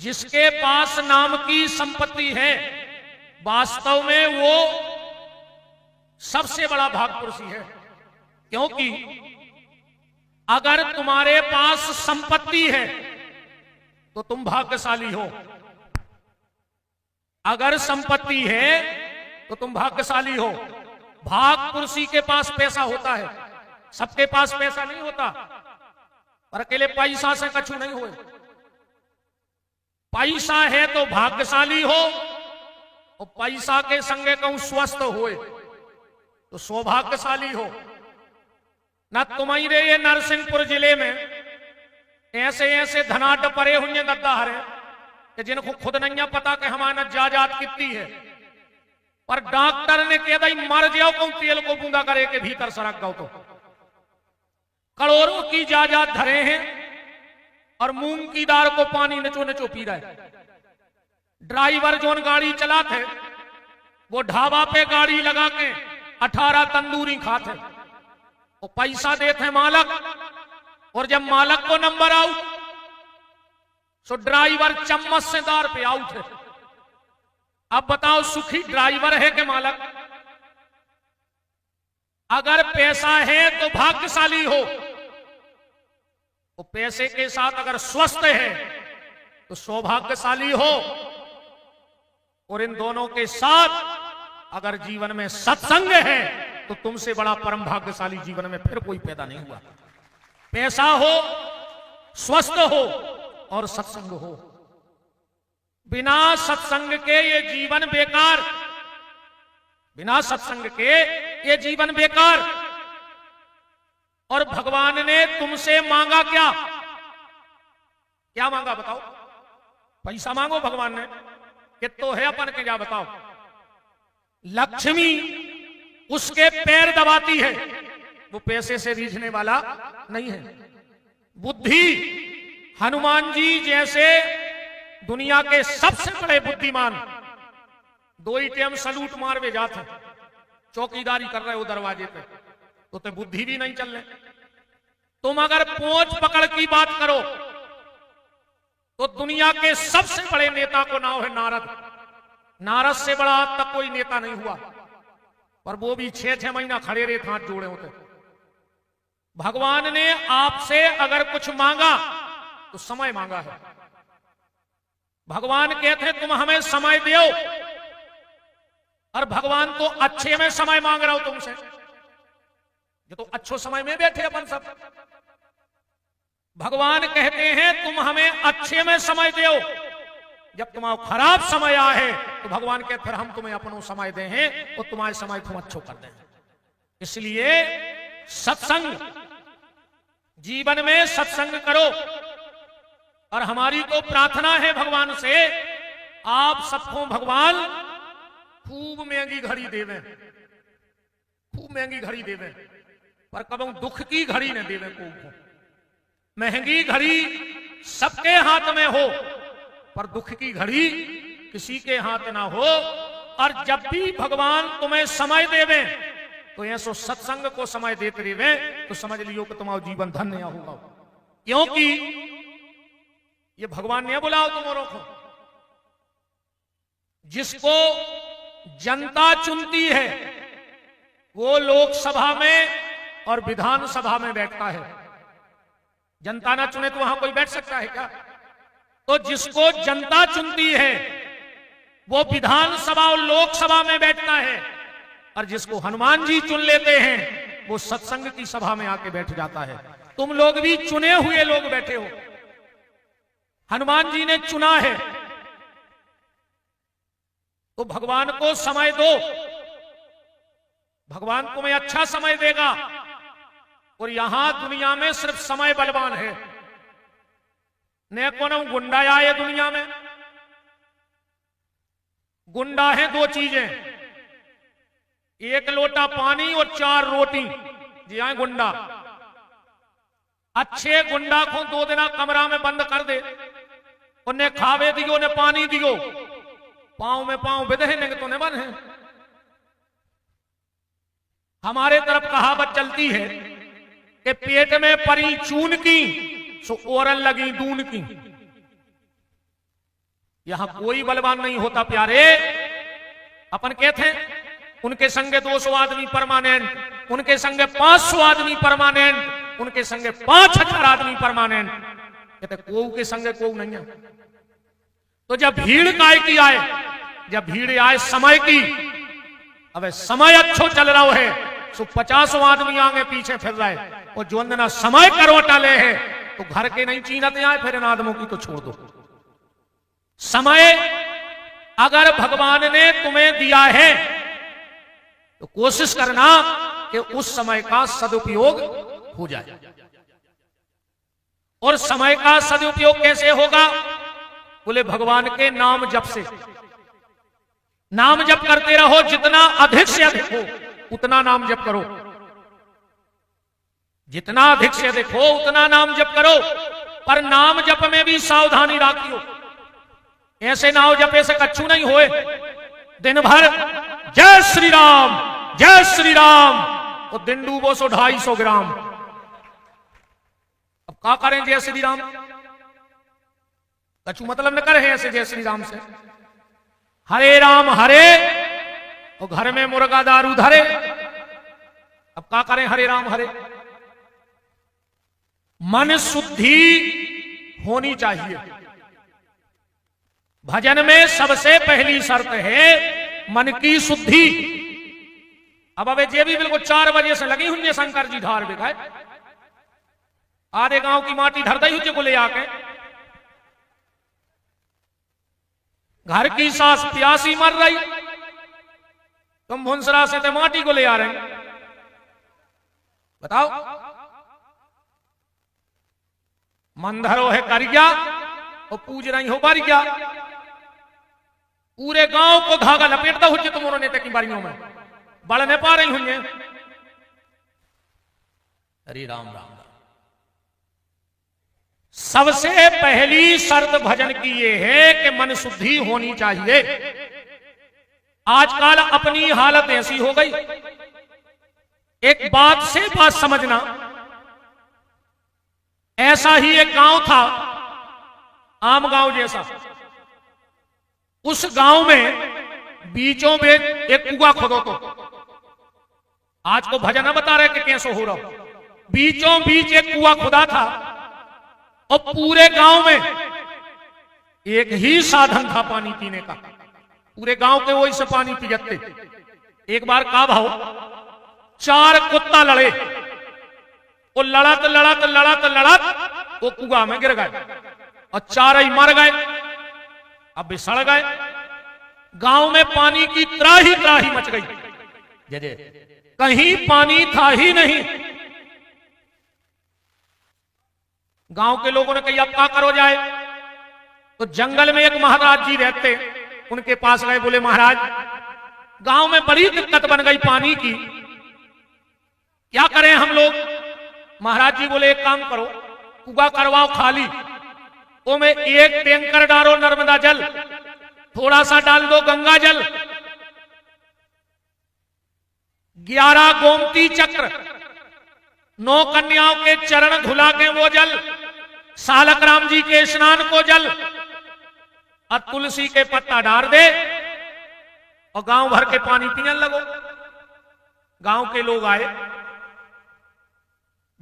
जिसके पास नाम की संपत्ति है वास्तव में वो सबसे बड़ा भाग्यपुरुषी है। क्योंकि अगर तुम्हारे पास संपत्ति है तो तुम भाग्यशाली हो। अगर संपत्ति है तो तुम भाग्यशाली हो। भाग्यपुरुषी के पास पैसा होता है, सबके पास पैसा नहीं होता। पर अकेले पैसा से कछु नहीं होए। पैसा है तो भाग्यशाली हो और पैसा के संगे कहूं स्वस्थ होए तो सौभाग्यशाली हो। न तुम्हारे ये नरसिंहपुर जिले में ऐसे ऐसे धनाढ़ परे हुए गद्दा हरे कि जिनको खुद नहीं पता कि हमारा जायदाद कितनी है, पर डॉक्टर ने कह दी मर जाओ कहूं तेल को बूंदा करे के भीतर सरक गो तो करोड़ों की जायदाद धरे हैं और मूंग की दाल को पानी नचो नचो पी रहे। ड्राइवर जोन गाड़ी चलाते वो ढाबा पे गाड़ी लगा के 18 तंदूरी खाते वो पैसा देते मालक, और जब मालक को नंबर आउट तो ड्राइवर चम्मच से दार पे आउट है। अब बताओ सुखी ड्राइवर है कि मालक? अगर पैसा है तो भाग्यशाली हो, तो पैसे के साथ अगर स्वस्थ है तो सौभाग्यशाली हो। और इन दोनों के साथ अगर जीवन में सत्संग है तो तुमसे बड़ा परम भाग्यशाली जीवन में फिर कोई पैदा नहीं हुआ। पैसा हो, स्वस्थ हो और सत्संग हो। बिना सत्संग के ये जीवन बेकार, बिना सत्संग के ये जीवन बेकार। और भगवान ने तुमसे मांगा क्या? क्या मांगा बताओ? पैसा मांगो भगवान ने कि तो है अपन के, क्या बताओ? लक्ष्मी उसके पैर दबाती है, वो पैसे से रीझने वाला नहीं है। बुद्धि, हनुमान जी जैसे दुनिया के सबसे बड़े बुद्धिमान 2 ही टाइम सलूट मारवे जाते, चौकीदारी कर रहे हो दरवाजे पे, तो बुद्धि भी नहीं चल रहे। तुम अगर पोंछ पकड़ की बात करो तो दुनिया के सबसे बड़े नेता को नाम है नारद। नारद से बड़ा आज तक कोई नेता नहीं हुआ, पर वो भी 6-6 महीना खड़े रहे, हाथ जोड़े होते। भगवान ने आपसे अगर कुछ मांगा तो समय मांगा है। भगवान कहते हैं तुम हमें समय दो, और भगवान तो अच्छे में समय मांग रहा हो तुमसे। ये तो अच्छो समय में बैठे अपन सब। भगवान कहते हैं तुम हमें अच्छे में समय दो, जब तुम्हारा खराब समय आए तो भगवान कहते फिर हम तुम्हें अपनो समय दे हैं और तुम्हारे समय तुम अच्छो कर दें। इसलिए सत्संग, जीवन में सत्संग करो। और हमारी तो प्रार्थना है भगवान से, आप सबको भगवान खूब महंगी घड़ी देवे, खूब महंगी घड़ी देवे, पर कभी दुख की घड़ी न देवे को। महंगी घड़ी सबके हाथ में हो, पर दुख की घड़ी किसी के हाथ ना हो। और जब भी भगवान तुम्हें समय देवे तो ऐसो सत्संग को समय देते रहे तो समझ लियो कि तुम्हारा जीवन धन्य होगा। क्योंकि ये भगवान ने बुलाओ तुम्हारों को। जिसको जनता चुनती है वो लोकसभा में और विधानसभा में बैठता है। जनता ना चुने तो वहां कोई बैठ सकता है क्या? तो जिसको जनता चुनती है वो विधानसभा और लोकसभा में बैठता है, और जिसको हनुमान जी चुन लेते हैं वो सत्संग की सभा में आके बैठ जाता है। तुम लोग भी चुने हुए लोग बैठे हो, हनुमान जी ने चुना है, तो भगवान को समय दो। भगवान तुम्हें अच्छा समय देगा। और यहां दुनिया में सिर्फ समय बलवान है, ने कोनो गुंडा आए दुनिया में। गुंडा है 2 चीजें, 1 लोटा पानी और 4 रोटी, जी हाँ गुंडा। अच्छे गुंडा को 2 दिन कमरा में बंद कर दे, उन्हें खावे दियो, उन्हें पानी दियो, पांव में पांव बिधे नहीं तो नहीं बन है। हमारे तरफ कहावत चलती है कि पेट में परी चून की सो ओरन लगी दून की। यहां कोई बलवान नहीं होता प्यारे। अपन कहते हैं उनके संगे 200 आदमी परमानेंट, उनके संगे 500 आदमी परमानेंट, उनके संगे 5000 आदमी परमानेंट। कहते कोऊ के संगे कोऊ नहीं है। तो जब भीड़ काय की आए, जब भीड़ आए समय की, अब समय अच्छो चल रहा है, सो 50 आदमी आगे पीछे फिर रहे, और जो अंदर समय करवटा ले है तो घर के नहीं चीनते आए, फिर इन आदमों की तो छोड़ दो। समय अगर भगवान ने तुम्हें दिया है तो कोशिश करना कि उस समय का सदुपयोग हो जाए। और समय का सदुपयोग कैसे होगा? बोले भगवान के नाम जप से। नाम जप करते रहो, जितना अधिक से अधिक हो उतना नाम जप करो, जितना अधिक से अधिक हो उतना नाम जप करो। पर नाम जप में भी सावधानी रखियो, ऐसे नाम जपे से कच्छू नहीं होए। दिन भर जय श्री राम जय श्री राम, और दिन डूबो सो 250 ग्राम। अब क्या करें जय श्री राम? कछु मतलब न करे ऐसे जय श्री राम से। हरे राम हरे, और घर में मुर्गा दारू धरे। अब क्या करें हरे राम हरे? मन शुद्धि होनी चाहिए। भजन में सबसे पहली शर्त है मन की शुद्धि। अब जे भी बिल्कुल 4 बजे से लगी हुई शंकर जी धार बिकाए, आधे गांव की माटी धरता ही को ले आके, घर की सास प्यासी मर रही, तुम भुंसरा से तो माटी को ले आ रहे हैं। बताओ, मंधरो है करिया और पूज रही हो बारिया। पूरे गांव को धागा लपेटता हुए तुम उन्होंने तक की बारियों में बढ़ने पा रही हुई। हरि राम राम। सबसे पहली शर्त भजन की यह है कि मन शुद्धि होनी चाहिए। आजकल अपनी हालत ऐसी हो गई, एक बात से बात समझना। ऐसा ही एक गांव था, आम गांव जैसा। उस गांव में बीचों में एक कुआं खोदो। तो आज को भजन न बता रहे कि कैसे हो रहा। बीचों बीच एक कुआं खुदा था, और पूरे गांव में एक ही साधन था पानी पीने का। पूरे गांव के वो इसे पानी पियते। एक बार का भाव 4 कुत्ता लड़े, वो लड़त लड़त लड़त लड़त वो कुआं में गिर गए, और 4 ही मर गए। अब भी सड़ गए। गांव में पानी की त्राही मच गई। कहीं पानी था ही नहीं। गांव के लोगों ने कहा अब क्या करो जाए? तो जंगल में एक महाराज जी रहते, उनके पास गए। बोले महाराज, गांव में बड़ी दिक्कत बन गई पानी की, क्या करें हम लोग? महाराज जी बोले एक काम करो, कुआं करवाओ खाली, वो में 1 टैंकर डालो नर्मदा जल, थोड़ा सा डाल दो गंगा जल, 11 गोमती चक्र, 9 कन्याओं के चरण धुला के वो जल, सालक राम जी के स्नान को जल, और तुलसी के पत्ता डाल दे, और गांव भर के पानी पीने लगो। गांव के लोग आए,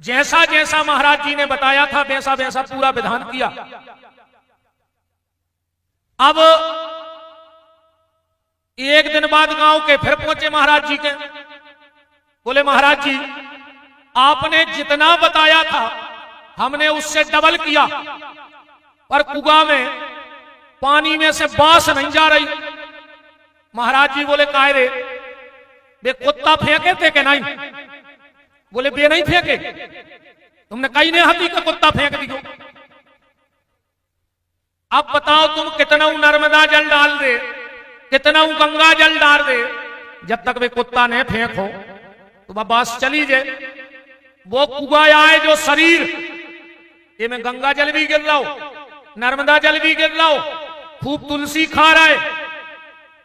जैसा जैसा महाराज जी ने बताया था वैसा वैसा पूरा विधान किया। अब एक दिन बाद गांव के फिर पहुंचे महाराज जी के। बोले महाराज जी, आपने जितना बताया था हमने उससे डबल किया, पर कुआं में पानी में से बांस नहीं जा रही। महाराज जी बोले काहे रे, बे कुत्ता फेंके थे कि नहीं? बोले बे नहीं फेंके, तुमने कहीं नहीं हाथी का कुत्ता फेंक दियो। अब बताओ तुम कितना नर्मदा जल डाल दे, कितना गंगा जल डाल दे, जब तक वे कुत्ता ने फेंको तो बस चली जाए। वो कुआं आए जो शरीर, ये में गंगा जल भी गिर रहा हो, नर्मदा जल भी गिर रहा हो, खूब तुलसी खा रहा है,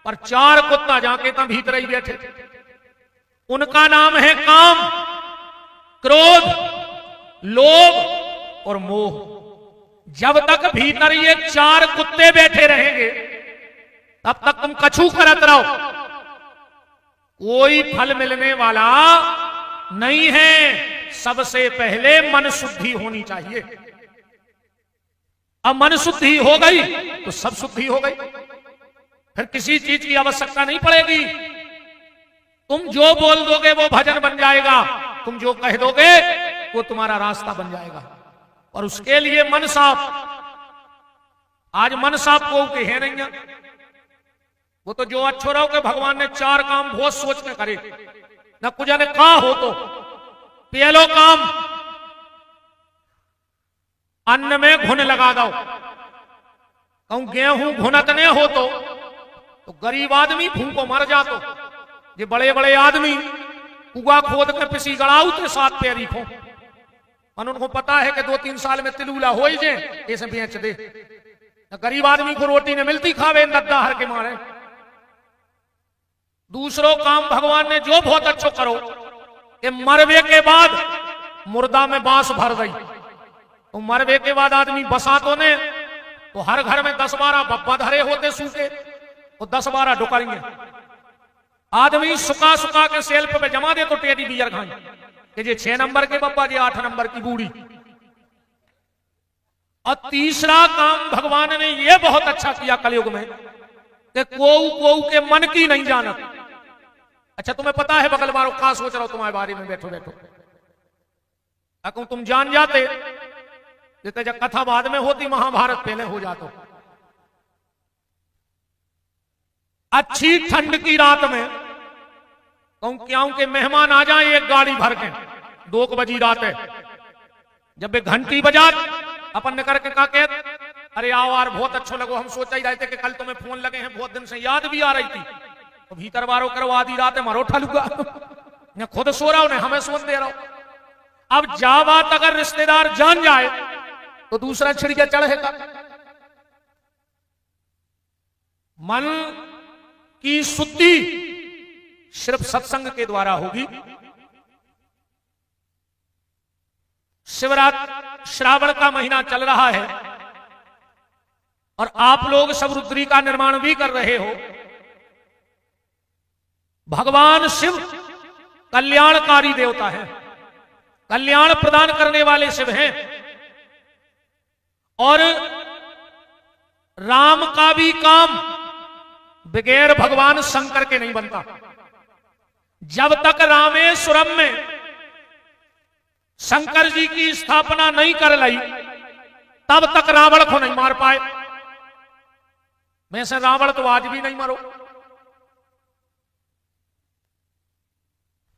पर 4 कुत्ता जाके तब भीतर ही बैठे। उनका नाम है काम, क्रोध, लोभ और मोह। जब तक भीतर ये 4 कुत्ते बैठे रहेंगे तब तक तुम कछू करत रहो, कोई फल मिलने वाला नहीं है। सबसे पहले मन शुद्धि होनी चाहिए। अब मन शुद्धि हो गई तो सब शुद्धि हो गई, फिर किसी चीज की आवश्यकता नहीं पड़ेगी। तुम जो बोल दोगे वो भजन बन जाएगा, तुम जो कह दोगे वो तुम्हारा रास्ता बन जाएगा। और उसके लिए मन साफ। आज मन साफ को के है नहीं है। वो तो जो अच्छो रहो कि भगवान ने 4 काम बहुत सोच के करे, न कुछ ने कहा हो तो पेलो काम, अन्न में घुन लगा दो। कहूं गेहूं घुनत ने हो तो गरीब आदमी भूखों मर जातो। ये बड़े बड़े आदमी कुआ खोद के पिसी गड़ाऊ के 7 पैरी खो, उनको पता है कि 2-3 साल में तिलूला हो ही जाए, ऐसे बेच दे। गरीब आदमी को रोटी न मिलती, खावे नद्दा हर के मारे। दूसरो काम भगवान ने जो बहुत अच्छो करो कि मरवे के बाद मुर्दा में बांस भर गई, तो मरवे के बाद आदमी बसातों ने तो हर घर में 10-12 बब्बा धरे होते सूखे, तो 10-12 डुकरेंगे। आदमी सुखा सुखा के सेल्फ पे जमा दे तो टेडी बियर खाई कि ये 6 नंबर के बब्बा, ये 8 नंबर की बूढ़ी। और तीसरा काम भगवान ने ये बहुत अच्छा किया कलयुग में कि कोऊ के मन की नहीं जानत। अच्छा तुम्हें पता है बगल मारो क्या सोच रहा हो तुम्हारे बारे में, बैठो बैठो। अगर तुम जान जाते जैसे जब कथा बाद में होती, महाभारत पहले हो जाता। अच्छी ठंड की रात में कहूं क्या के मेहमान आ जाए एक गाड़ी भर के, 2 बजी रात है, जब वे घंटी बजा अपन ने करके कहा के अरे आओ यार बहुत अच्छा लगो, हम सोच ही रहे थे कि कल तुम्हें फोन लगे हैं, बहुत दिन से याद भी आ रही थी। तो भीतर बारो करो, आधी रात है मारो उठा लूंगा, मैं खुद सो रहा हूं ने हमें सोन दे रहा हूं। अब जा बात अगर रिश्तेदार जान जाए तो दूसरा छिड़िया चढ़ेगा। मन की शुद्धि सिर्फ सत्संग के द्वारा होगी। शिवरात्रि श्रावण का महीना चल रहा है और आप लोग सब रुद्री का निर्माण भी कर रहे हो। भगवान शिव कल्याणकारी देवता है, कल्याण प्रदान करने वाले शिव हैं। और राम का भी काम बगैर भगवान शंकर के नहीं बनता। जब तक रामेश्वरम में शंकर जी की स्थापना नहीं कर ली तब तक रावण को नहीं मार पाए। वैसे रावण तो आज भी नहीं मरो।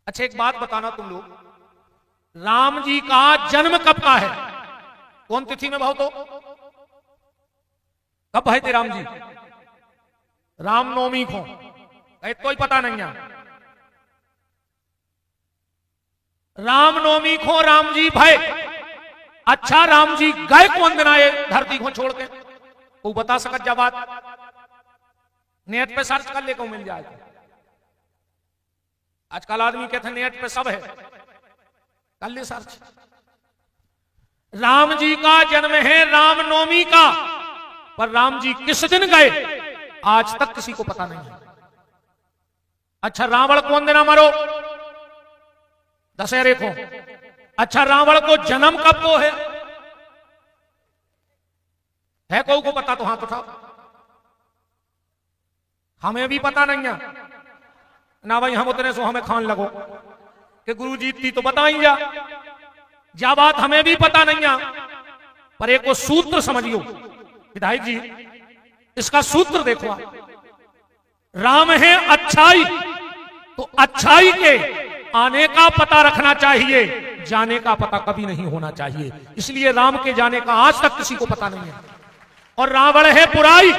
अच्छा एक बात बताना तुम लोग, राम जी का जन्म कब का है? कौन तिथि में भाव? तो कब है थे राम जी? रामनवमी को, कोई पता नहीं है। रामनवमी को राम जी भय। अच्छा राम जी गए कौन दिन आए धरती को छोड़ के? वो बता सकत जा बात, नेट पे सर्च कर ले को मिल जाएगा। आजकल आदमी कहते नेट पे सब है, कर ले सर्च। राम जी का जन्म है रामनवमी का, पर राम जी किस दिन गए आज तक किसी को पता नहीं है। अच्छा रावण कौन दिन मरो? दशहरे को। अच्छा रावण को जन्म कब को है को पता? तो हाथ उठाओ। हमें भी पता नहीं है ना भाई, हम उतने सो हमें खान लगो कि गुरु जी थी तो बताई जा बात हमें भी पता नहीं है। पर एक वो सूत्र समझियो विधायक जी, इसका सूत्र देखो। राम है अच्छाई, तो अच्छाई के आने का पता रखना चाहिए, जाने का पता कभी नहीं होना चाहिए। इसलिए राम के जाने का आज तक किसी को पता नहीं है। और रावण है बुराई,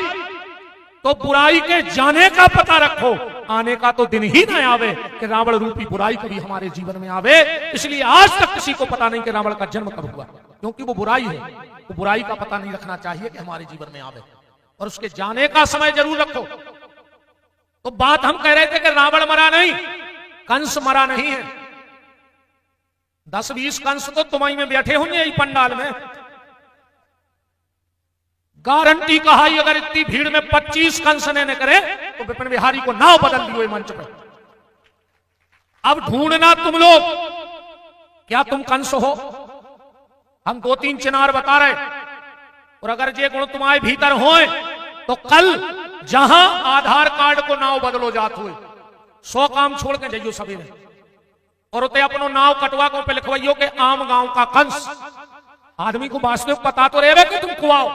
तो बुराई के जाने का पता रखो, आने का तो दिन ही ना आवे कि रावण रूपी बुराई कभी हमारे जीवन में आवे। इसलिए आज तक किसी को पता नहीं कि रावण का जन्म कब हुआ, क्योंकि वो बुराई है। वो बुराई का पता नहीं रखना चाहिए कि हमारे जीवन में आवे, और उसके जाने का समय जरूर रखो। तो बात हम कह रहे थे कि रावण मरा नहीं, कंस मरा नहीं है। 10-20 कंस तो तुम्हारी में बैठे होंगे यही पंडाल में। गारंटी कहा ही अगर इतनी भीड़ में 25 कंस ने करे तो विपिन बिहारी को नाव बदल दियो मंच पर। अब ढूंढना तुम लोग, क्या तुम कंस हो? हम 2-3 चिनार बता रहे, और अगर ये गुण तुम्हारे भीतर होए तो कल जहां आधार कार्ड को नाव बदलो जात हुए 100 काम छोड़ के जाइयो सभी ने, और उते अपनो नाव कटवा को पे लिखवाइयो के आम गांव का कंस। आदमी को वास्तविक पता तो रहे कि तुम कुआओ,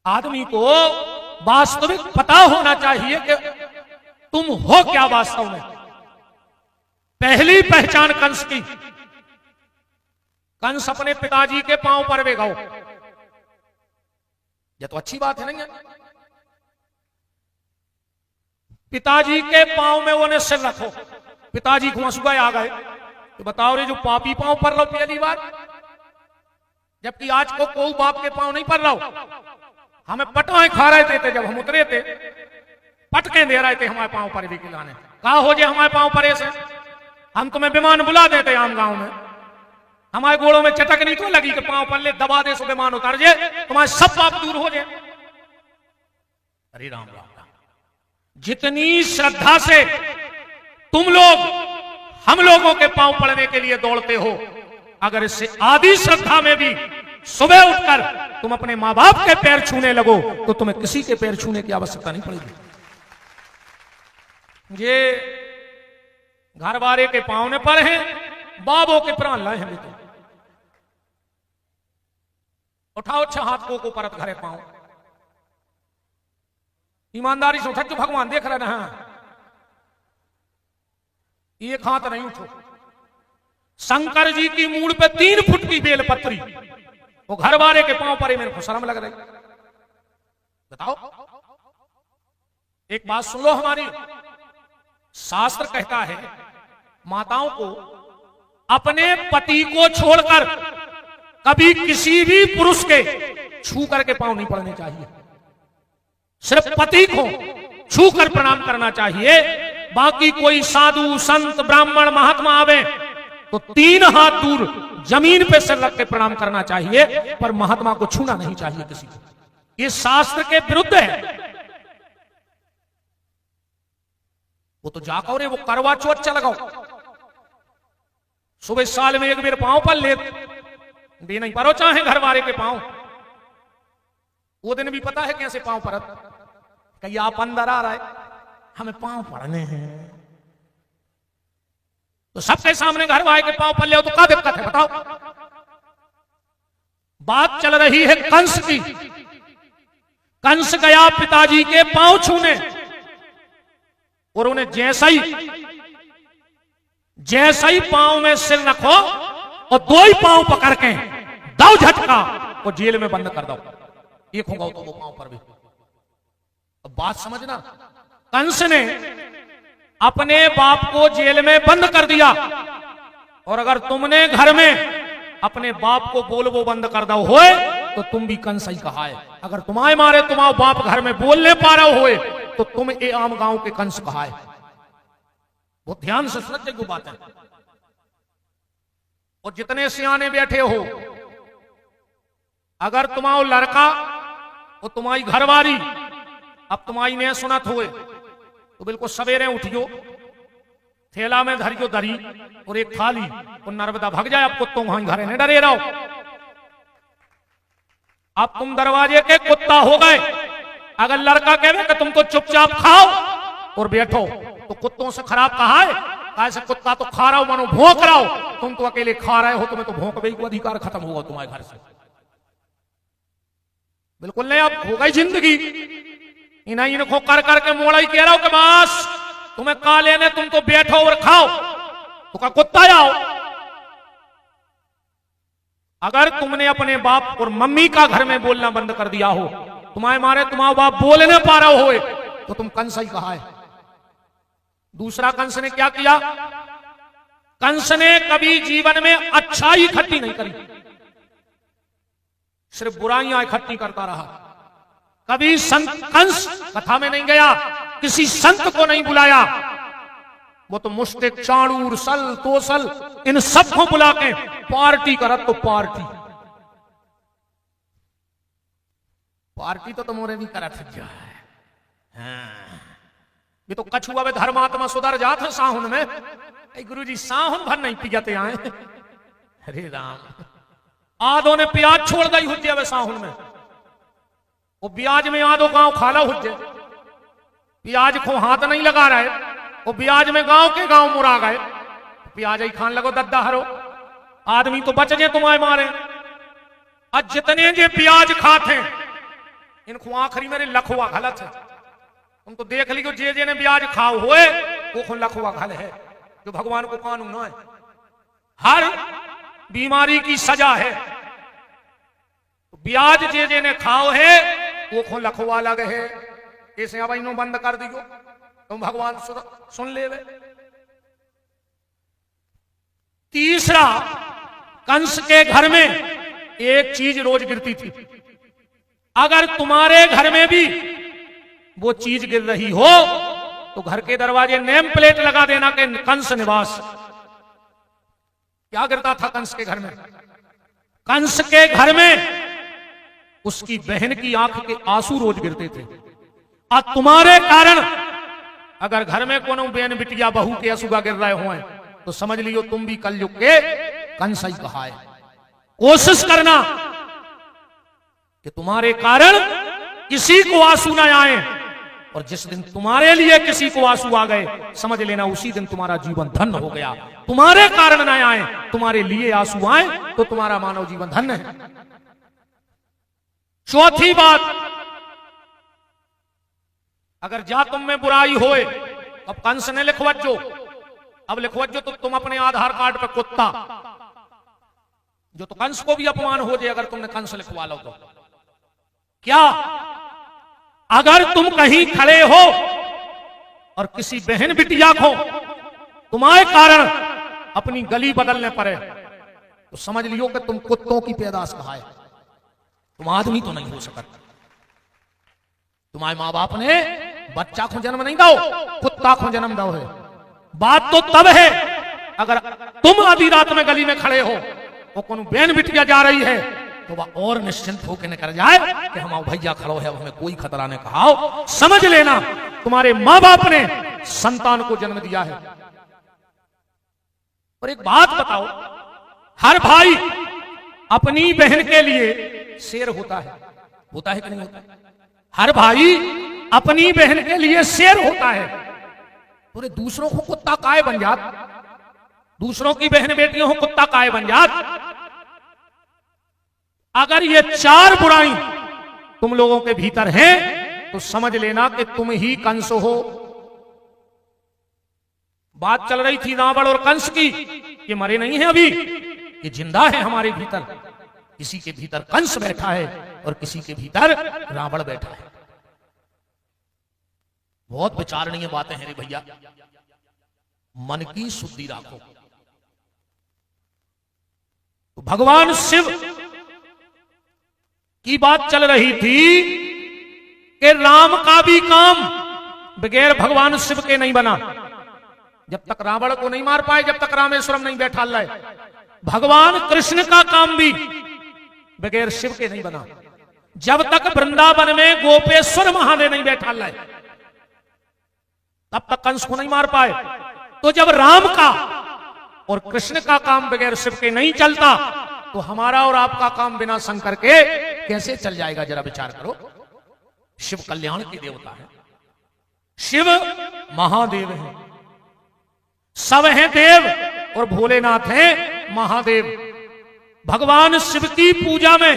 आदमी को वास्तविक पता होना चाहिए कि तुम हो क्या वास्तव में। पहली पहचान कंस की, कंस अपने पिताजी के पांव पर बेगाओ, ये तो अच्छी बात है नहीं है? पिताजी के पांव में वो ने सिर रखो, पिताजी को हंसुआ आ गए तो बताओ रे जो पापी पांव पर रहो पहली बार, जबकि आज को कोई बाप के पांव नहीं पर रहो। हमें पटाएं खा रहे थे जब हम उतरे थे, पटके दे रहे थे हमारे पांव पर भी खिलाने। कहा हो जे हमारे पांव पर ऐसे, हम तुम्हें विमान बुला देते आम गांव में, हमारे गोड़ों में चटक नहीं तो लगी कि पांव पर ले दबा दे सो विमान उतर जे, तुम्हारे सब पाप दूर हो जाए। अरे राम राम राम, जितनी श्रद्धा से तुम लोग हम लोगों के पांव पड़ने के लिए दौड़ते हो, अगर इससे आदि श्रद्धा में भी सुबह उठकर तुम अपने मां बाप के पैर छूने लगो तो तुम्हें किसी के पैर छूने की आवश्यकता नहीं पड़ेगी। ये घर वाले के पांव ने पर हैं, बाबों के प्राण लाए हैं। तो उठाओ 6 हाथ को परत घरे पांव, ईमानदारी से उठा, जो भगवान देख रहे ना, एक हाथ नहीं उठो। शंकर जी की मूड़ पे 3 फुट की बेलपत्री, वो घर वाले के पांव पर ही मेरे को शर्म लग रही। बताओ, एक बात सुन लो हमारी, शास्त्र कहता है माताओं को अपने पति को छोड़कर कभी किसी भी पुरुष के छू करके पांव नहीं पड़ने चाहिए। सिर्फ पति को छू कर प्रणाम करना चाहिए। बाकी कोई साधु संत ब्राह्मण महात्मा आवे तो 3 हाथ दूर जमीन पे सिर रख के प्रणाम करना चाहिए, पर महात्मा को छूना नहीं चाहिए किसी को। ये शास्त्र के विरुद्ध है। वो तो जाको रे, वो करवा चौथ चल लगाओ, सुबह साल में एक बार पांव पर ले दे नहीं परो, चाहे घर वाले के पांव। वो दिन भी पता है कैसे पांव परत, कहीं आप अंदर आ रहा है, हमें पांव पड़ने हैं, तो सबके सामने घर वाले के पांव पर ले तो क्या दिक्कत है बताओ। बात चल रही है कंस की। कंस गया पिताजी के पांव छूने, और उन्हें जैसा ही पांव में सिर रखो और 2 ही पांव पकड़ के दो झटका और जेल में बंद कर दो। एक होगा तो वो पांव पर भी। अब बात समझना, कंस ने अपने बाप को जेल में बंद कर दिया, और अगर तुमने घर में अपने बाप को बोलबो बंद कर दो होए तो तुम भी कंस ही कहा है। अगर तुम्हारे मारे तुम्हारा बाप घर में बोलने पा रहे होए तो तुम ये आम गांव के कंस कहा है। बहुत ध्यान से समझने की बात है। और जितने सियाने बैठे हो, अगर तुम्हारा लड़का और तुम्हारी घरवाली अब तुम्हारी ने सुनत हुए तो बिल्कुल सवेरे उठियो, थैला में धरियो दरी और एक थाली, और नर्मदा भग जाए। अब कुत्तों वहां घरे नहीं डरे रहो। अब तुम दरवाजे के कुत्ता हो गए। अगर लड़का कहे कि तुम तो चुपचाप खाओ और बैठो, तो कुत्तों से खराब कहा है? कैसे कुत्ता तो खा रहा हो, मानो भौंक रहा हो, तुम तो अकेले खा रहे हो, तुम्हें तो भौंकने का अधिकार खत्म होगा तुम्हारे घर से। बिल्कुल नहीं। अब हो गई जिंदगी, इनको कर करके मोड़ा ही कह रहा हो कि बस तुम्हें का लेने, तुम तो बैठो और खाओ, तो का कुत्ता आओ। अगर तुमने अपने बाप और मम्मी का घर में बोलना बंद कर दिया हो, तुम्हारे मारे तुम्हारा बाप बोल नहीं पा रहा हो, तो तुम कंस ही कहा है। दूसरा, कंस ने क्या किया? कंस ने कभी जीवन में अच्छाई इकट्ठी नहीं करी, सिर्फ बुराइयां इकट्ठी करता रहा। कभी कंस कथा में नहीं गया, किसी संत को नहीं बुलाया। वो तो मुश्तिक, चाणूर, सल, तोसल, इन सबको बुला के पार्टी करत तो पार्टी। पार्टी तो तुम्हारे भी करा थी जा है। हाँ। ये तो कछुआ में धर्मात्मा सुधर जात है साहुन में। गुरु जी साहुन भर नहीं पियाते आए। अरे राम, आधो ने प्याज छोड़ दी हुज्जे वे साहुन में। वो ब्याज में आधो गांव खाला हुज्जे, प्याज को हाथ नहीं लगा रहे। वो ब्याज में गांव के गांव मुरा गए, प्याज ही खान लगो दद्दा हरो। आदमी तो बच गए तुम्हारे मारे। आज जितने जे प्याज खाते इनको आखिरी मेरे लखुआ गलत है। तुम तो देख लियो जे ने ब्याज खाओ हुए वो लखुआ गल है, जो भगवान को कानून है। हर बीमारी की सजा है। तो ब्याज जे ने खाओ है वो लखुआ लगे है। ऐसे अब इन्हों बंद कर दियो, तुम भगवान सुन ले। तीसरा, कंस के घर में एक चीज रोज गिरती थी। अगर तुम्हारे घर में भी वो चीज गिर रही हो तो घर के दरवाजे नेम प्लेट लगा देना कि कंस निवास। क्या गिरता था कंस के घर में? कंस के घर में उसकी बहन की आंख के आंसू रोज गिरते थे। और तुम्हारे कारण अगर घर में कोनो बहन बिटिया बहू के आंसू गिर रहे हो तो समझ लियो तुम भी कलयुग के कंस ही कहा है। कोशिश करना कि तुम्हारे कारण किसी को आंसू ना आए, और जिस दिन तुम्हारे लिए किसी को आंसू आ गए समझ लेना उसी दिन तुम्हारा जीवन धन्य हो गया। तुम्हारे कारण ना आए, तुम्हारे लिए आंसू आए तो तुम्हारा मानव जीवन धन्य है। चौथी बात, अगर जा तुम में बुराई होए, अब कंस ने लिखवजो, अब लिखवजो तो तुम अपने आधार कार्ड पे कुत्ता, जो तो कंस को भी अपमान हो जाए अगर तुमने कंस लिखवा लो तो। क्या अगर तुम कहीं खड़े हो और किसी बहन बिटिया को तुम्हारे कारण अपनी गली बदलने पड़े तो समझ लियो कि तुम कुत्तों की पैदाश कहा है, तुम आदमी तो नहीं हो सकता। तुम्हारे मां बाप ने बच्चा को जन्म नहीं दो, कुत्ता को जन्म दो है। बात तो तब है अगर तुम आधी रात में गली में खड़े हो, वो कौन बहन बिटिया जा रही है तो वह और निश्चिंत होकर निकल जाए कि हम भैया खड़ो है, हमें कोई खतरा नहीं। कहा समझ लेना तुम्हारे मां बाप ने संतान को जन्म दिया है। और एक बात बताओ, हर भाई अपनी बहन के लिए शेर होता है कि नहीं होता? हर भाई अपनी बहन के लिए शेर होता है। पूरे दूसरों को कुत्ता काय बन जात, दूसरों की बहन बेटियों को कुत्ता काय बन जात। अगर ये चार बुराई तुम लोगों के भीतर हैं तो समझ लेना कि तुम ही कंस हो। बात चल रही थी रावण और कंस की, ये मरे नहीं है अभी, ये जिंदा है हमारे भीतर। किसी के भीतर कंस बैठा है और किसी के भीतर रावण बैठा है। बहुत विचारणीय बातें हैं रे भैया, मन की शुद्धि रखो। तो भगवान शिव की बात चल रही थी कि राम का भी काम बगैर भगवान शिव के नहीं बना। जब तक रावण को नहीं मार पाए, जब तक रामेश्वरम नहीं बैठा लाए, भगवान कृष्ण का काम भी बगैर शिव के नहीं बना। जब तक वृंदावन में गोपेश्वर महादेव नहीं बैठा लाए, तब तक कंस को नहीं मार पाए। तो जब राम का और कृष्ण का काम बगैर शिव के नहीं चलता तो हमारा और आपका काम बिना शंकर के कैसे चल जाएगा? जरा विचार करो। शिव कल्याण के देवता है, शिव महादेव है, सब हैं देव और भोलेनाथ हैं महादेव। भगवान शिव की पूजा में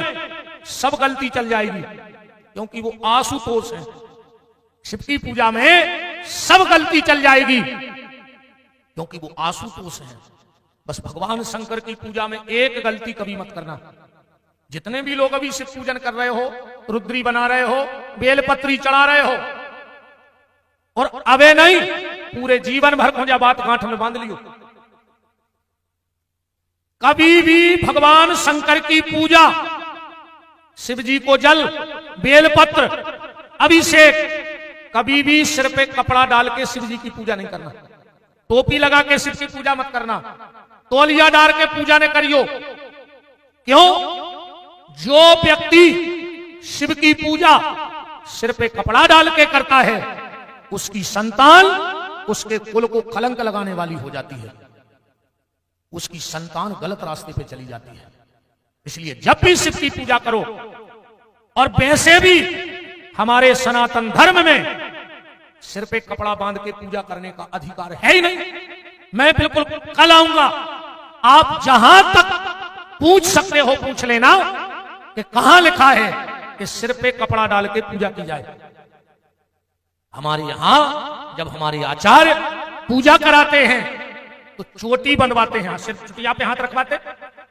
सब गलती चल जाएगी क्योंकि वो आशुतोष है। शिव की पूजा में सब गलती चल जाएगी क्योंकि वो आशुतोष है। बस भगवान शंकर की पूजा में एक गलती कभी मत करना। जितने भी लोग अभी शिव पूजन कर रहे हो, रुद्री बना रहे हो, बेलपत्री चढ़ा रहे हो, और अबे नहीं पूरे जीवन भर खोजा बात गांठ में बांध लियो। कभी भी भगवान शंकर की पूजा, शिव जी को जल, बेलपत्र, अभिषेक, कभी भी सिर पे कपड़ा डाल के शिव जी की पूजा नहीं करना। टोपी लगा के शिव की पूजा मत करना। तौलिया डाल के पूजा न करियो। क्यों? जो व्यक्ति शिव की पूजा सिर पे कपड़ा डाल के करता है, उसकी संतान उसके कुल को कलंक लगाने वाली हो जाती है, उसकी संतान गलत रास्ते पे चली जाती है। इसलिए जब भी शिव की पूजा करो, और वैसे भी हमारे सनातन धर्म में सिर पे कपड़ा बांध के पूजा करने का अधिकार है ही नहीं। मैं बिल्कुल कल आऊंगा, आप जहां तक पूछ सकते हो पूछ लेना कि कहां लिखा है कि सिर पे कपड़ा डाल के पूजा की जाए। हमारे यहां जब हमारे आचार्य पूजा कराते हैं तो चोटी बनवाते हैं, सिर चुटिया पे हाथ रखवाते,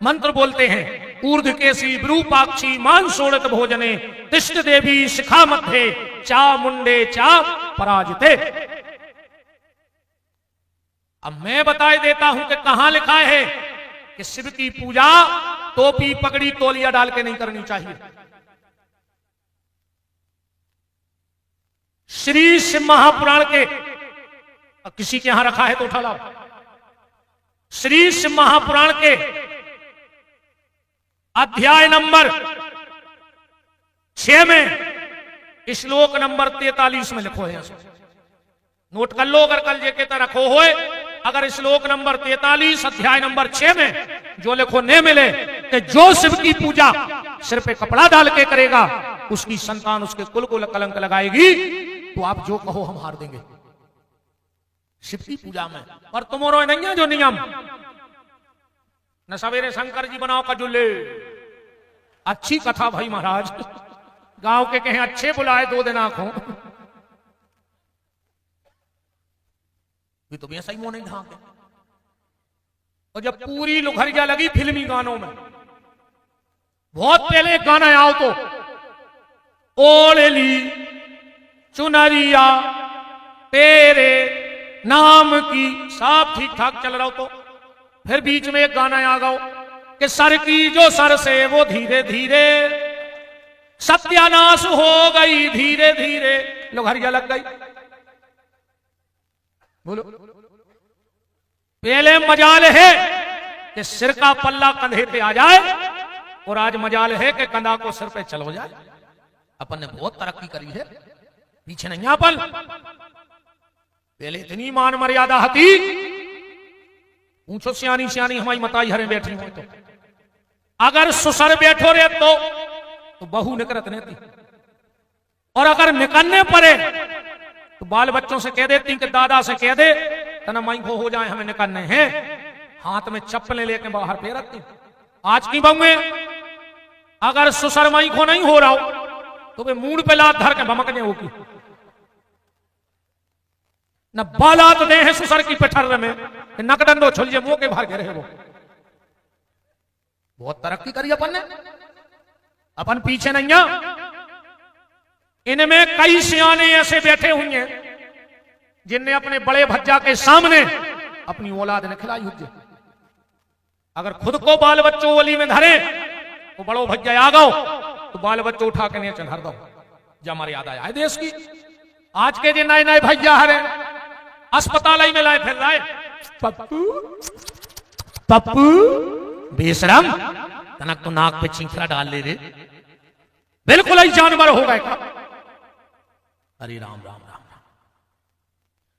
मंत्र बोलते हैं, ऊर्ध्व केसी विरूपाक्षी मांसोड़ित भोजने तिष्ठ देवी शिखा मध्य चा मुंडे चा पराजिते। अब मैं बता देता हूं कि कहां लिखा है कि शिव की पूजा टोपी पगड़ी तौलिया डाल के नहीं करनी चाहिए। श्री शिव महापुराण के, किसी के यहां रखा है तो उठा लाओ, श्री शिव महापुराण के अध्याय नंबर 6 में श्लोक नंबर 43 में लिखो है, नोट कर लो अगर कल जे तरह रखो होए। अगर श्लोक नंबर 43 अध्याय नंबर 6 में जो लिखो ने मिले कि जो शिव की पूजा सिर पे कपड़ा डाल के करेगा उसकी संतान उसके कुल को कलंक लगाएगी, तो आप जो कहो हम हार देंगे शिव की पूजा में। पर तुम्हारो नहीं है जो नियम, न सवेरे शंकर जी बनाओ कजुल्ले। अच्छी कथा भाई महाराज, गांव के कहें अच्छे बुलाए 2 दिन आंखों, ये तो भी ऐसा ही मुंह नहीं ढांके। और जब पूरी लुखरिया लगी फिल्मी गानों में, बहुत पहले गाना आओ तो ओढ़ली चुनरिया तेरे नाम की, सब ठीक ठाक चल रहा हो, तो फिर बीच में एक गाना आ गया कि सर की जो सर से वो धीरे धीरे सत्यानाश हो गई, धीरे धीरे लुखरिया लग गई। बोलो, पहले मजाल है कि सिर का पल्ला कंधे पे आ जाए, और आज मजाल है कि कंधा को सिर पे चल हो जाए। अपन ने बहुत तरक्की करी है, पीछे नहीं अपन। पहले इतनी मान मर्यादा हती, पूछो सियानी सियानी हमारी मताई हरे बैठी हो तो अगर सुसर बैठो रे तो बहू निकरत नहीं थी, और अगर निकलने पड़े तो बाल बच्चों से कह देती कि दादा से कह दे तना माई को हो जाए हमें निकलने हैं, हाथ में चप्पलें लेके बाहर फेरती। आज की बहुएं अगर सुसर माई को नहीं हो रहा हो तो वे मूड पे लात धर के भमकने होगी, न बालात दे हैं सुसर की पिठर में, नकदंडो छुलझे मुंह के भार के रहे वो। बहुत तरक्की करी अपन ने, अपन पीछे नहीं है। इनमें कई सियाने ऐसे बैठे हुए हैं जिनने अपने बड़े भज्जा के सामने अपनी औलाद ने खिलाई हुई। अगर खुद को बाल बच्चों ओली में धरे तो बड़ो भज्जा आ गओ तो बाल बच्चों उठा के नीचे धर दो। जब हमारी याद आया देश की, आज के जो नए नए भैया हरे अस्पताल में लाए फिर लाए, पप्पू पप्पू बेशरम, तनक तो नाक पे चिंखला डाल ले रे, बिल्कुल ही जानवर हो गए का। अरे राम राम राम राम,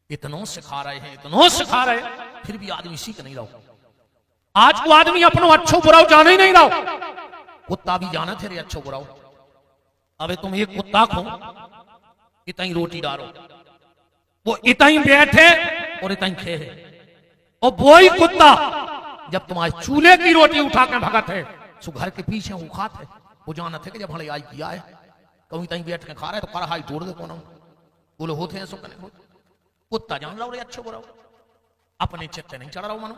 इतनों सिखा रहे हैं, इतनों सिखा रहे हैं, फिर भी आदमी सीख नहीं रहा। आज को आदमी अपनो अच्छो बुराओ जान ही नहीं रहा। कुत्ता भी जाना थे रे अच्छो बुराओ। अबे तुम एक कुत्ता खो, इतनी रोटी डालो, वो इतनी बैठे और इतनी खे है, और वो ही कुत्ता जब तुम्हारे चूल्हे की रोटी उठा के भगत है सो घर के पीछे वो खात है। वो जाना थे कि जब हड़े आई किया है कहीं तहीं बैठ के खा रहे तो कढ़ाई तोड़ दे कौन बोले होते हैं सो कने कुत्ता जान लो रे अच्छो बुराओ। अपने चित्ते नहीं चढ़ रहा मानो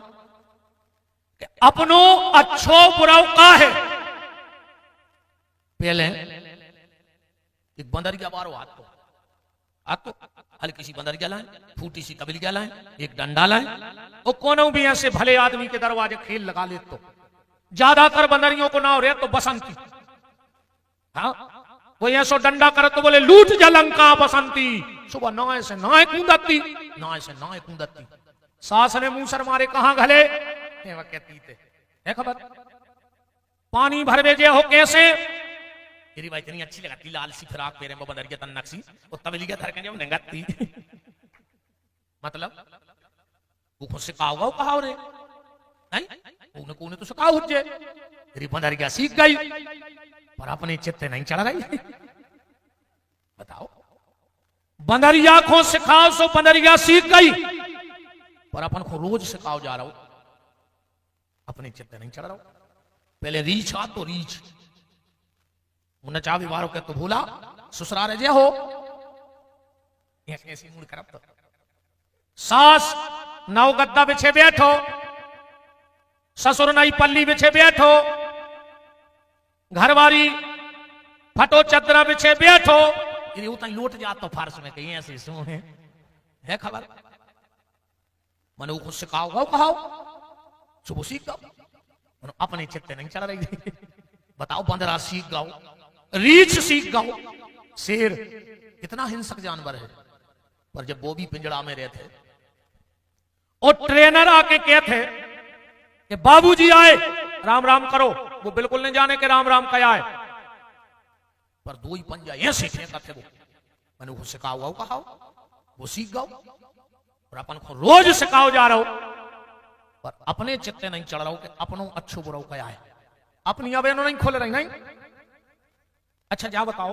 कि अपनो अच्छो बुराओ का है। पहले एक बंदरिया बारो आतो हल्की सी बंदरिया लाए, फूटी सी कबिलिया लाए, एक डंडा लाए, और कोनो भी ऐसे भले आदमी के दरवाजे खेल लगा ले। तो ज्यादातर बंदरियों को ना हो रहे तो बसंती, हाँ वो ऐसो डंडा करे तो बोले लूट जलंका बसंती, सुबह नाए से नाए कूदती, नाए से नाए कूदती। सास ने मुंह सर मारे कहां घले कहती थे खबर पानी भर भेजे हो कैसे तेरी भाई इतनी अच्छी लगाती लाल सी फिराक पेरे में बंदर के तन नक्सी और तबली के धड़कन जब नंगती मतलब वो खुद से कहा कहा रे नहीं कोने तो सिखाओ हुज्जे तेरी बंदर क्या सीख गई पर अपने चित्ते नहीं चढ़ गई। बताओ बंदरिया को सिखाओ सो बंदरिया सीख गई पर अपन को रोज सिखाओ जा रहा हूं अपने चित्ते नहीं चढ़ रहा हूं। पहले रीछ आ तो रीछ उन्हें चावी वारों के तो भूला ससुराल जे हो ऐसी मूड खराब तो सास नौ गद्दा बिछे बैठो ससुर नई पल्ली बिछे बैठो घरवारी फटो चदरा बिछे बैठो ये उतना लौट जात तो फारस में कहीं ऐसे सो है खबर मने खुद सिखाओ गाओ कहाओ सुबह सीख गाओ अपने चित्ते नहीं चढ़ रही। बताओ बंदरा सीख गाओ रीछ सीख गाओ शेर कितना हिंसक जानवर है पर जब वो भी पिंजड़ा में रहते और ट्रेनर आके कहते कि बाबूजी आए राम राम करो वो बिल्कुल नहीं जाने के राम राम क्या है पर दो ही पंजा ऐसे फेंका थे वो मैंने वो सिखाओ कहाओ वो सीख गाओ और अपन को रोज सिखाओ जा रहा हो पर अपने चित्ते नहीं चढ़ रहा हो कि अपनों अच्छो बुरा क्या है अपनी अब नहीं खोल रही नहीं। अच्छा जा बताओ